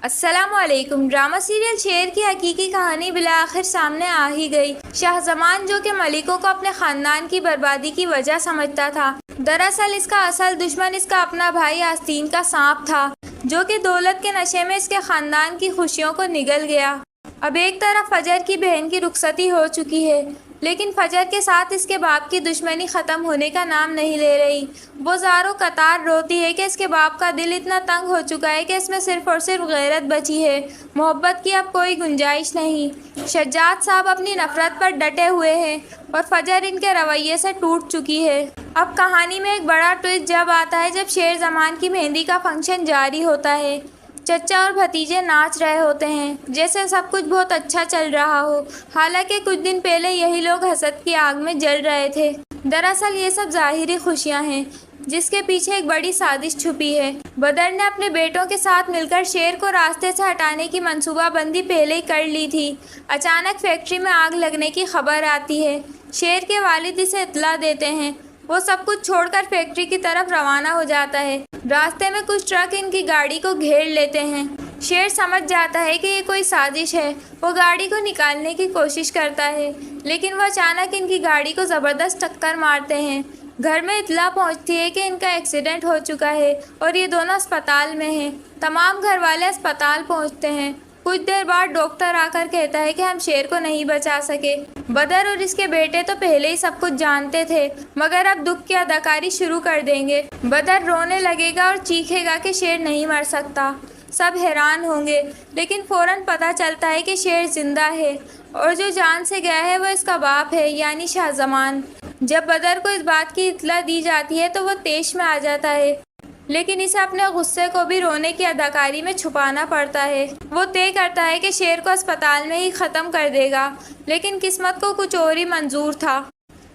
अस्सलामुअलैकुम। Drama serial शेर की हकीकी कहानी बिलाखिर सामने आ ही गई। शाहजमान जो कि मलिकों को अपने ख़ानदान की बर्बादी की वजह समझता था, दरअसल इसका असल दुश्मन इसका अपना भाई आस्तीन का सांप था, जो कि दौलत के नशे में इसके ख़ानदान की खुशियों को निगल गया। अब एक तरफ फजर की बहन की रुखसती हो चुकी है, लेकिन फजर के साथ इसके बाप की दुश्मनी ख़त्म होने का नाम नहीं ले रही। वो ज़ारो कतार रोती है कि इसके बाप का दिल इतना तंग हो चुका है कि इसमें सिर्फ़ और सिर्फ गैरत बची है, मोहब्बत की अब कोई गुंजाइश नहीं। शज्जाद साहब अपनी नफ़रत पर डटे हुए हैं और फजर इनके रवैये से टूट चुकी है। अब कहानी में एक बड़ा ट्विस्ट जब आता है जब शेर ज़मान की मेहंदी का फंक्शन जारी होता है। चचा और भतीजे नाच रहे होते हैं जैसे सब कुछ बहुत अच्छा चल रहा हो, हालांकि कुछ दिन पहले यही लोग हसद की आग में जल रहे थे। दरअसल ये सब ज़ाहिरी खुशियां हैं जिसके पीछे एक बड़ी साजिश छुपी है। बदर ने अपने बेटों के साथ मिलकर शेर को रास्ते से हटाने की मंसूबाबंदी पहले ही कर ली थी। अचानक फैक्ट्री में आग लगने की खबर आती है। शेर के वालिद इसे इत्तला देते हैं। वो सब कुछ छोड़कर फैक्ट्री की तरफ रवाना हो जाता है। रास्ते में कुछ ट्रक इनकी गाड़ी को घेर लेते हैं। शेर समझ जाता है कि ये कोई साजिश है। वो गाड़ी को निकालने की कोशिश करता है, लेकिन वह अचानक इनकी गाड़ी को ज़बरदस्त टक्कर मारते हैं। घर में इत्तला पहुंचती है कि इनका एक्सीडेंट हो चुका है और ये दोनों अस्पताल में हैं। तमाम घर वाले अस्पताल पहुंचते हैं। कुछ देर बाद डॉक्टर आकर कहता है कि हम शेर को नहीं बचा सके। बदर और इसके बेटे तो पहले ही सब कुछ जानते थे, मगर अब दुख की अदाकारी शुरू कर देंगे। बदर रोने लगेगा और चीखेगा कि शेर नहीं मर सकता। सब हैरान होंगे, लेकिन फ़ौरन पता चलता है कि शेर जिंदा है और जो जान से गया है वो इसका बाप है, यानी शाहजमान। जब बदर को इस बात की इत्तला दी जाती है तो वो तेश में आ जाता है, लेकिन इसे अपने गुस्से को भी रोने की अदाकारी में छुपाना पड़ता है। वो तय करता है कि शेर को अस्पताल में ही ख़त्म कर देगा, लेकिन किस्मत को कुछ और ही मंजूर था।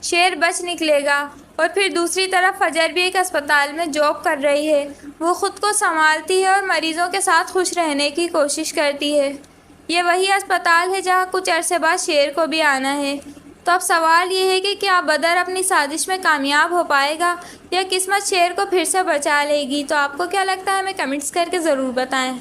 शेर बच निकलेगा। और फिर दूसरी तरफ फजर भी एक अस्पताल में जॉब कर रही है। वो ख़ुद को संभालती है और मरीज़ों के साथ खुश रहने की कोशिश करती है। ये वही अस्पताल है जहाँ कुछ अरसे बाद शेर को भी आना है। तो अब सवाल ये है कि क्या बदर अपनी साजिश में कामयाब हो पाएगा या किस्मत शेर को फिर से बचा लेगी। तो आपको क्या लगता है, हमें कमेंट्स करके ज़रूर बताएं।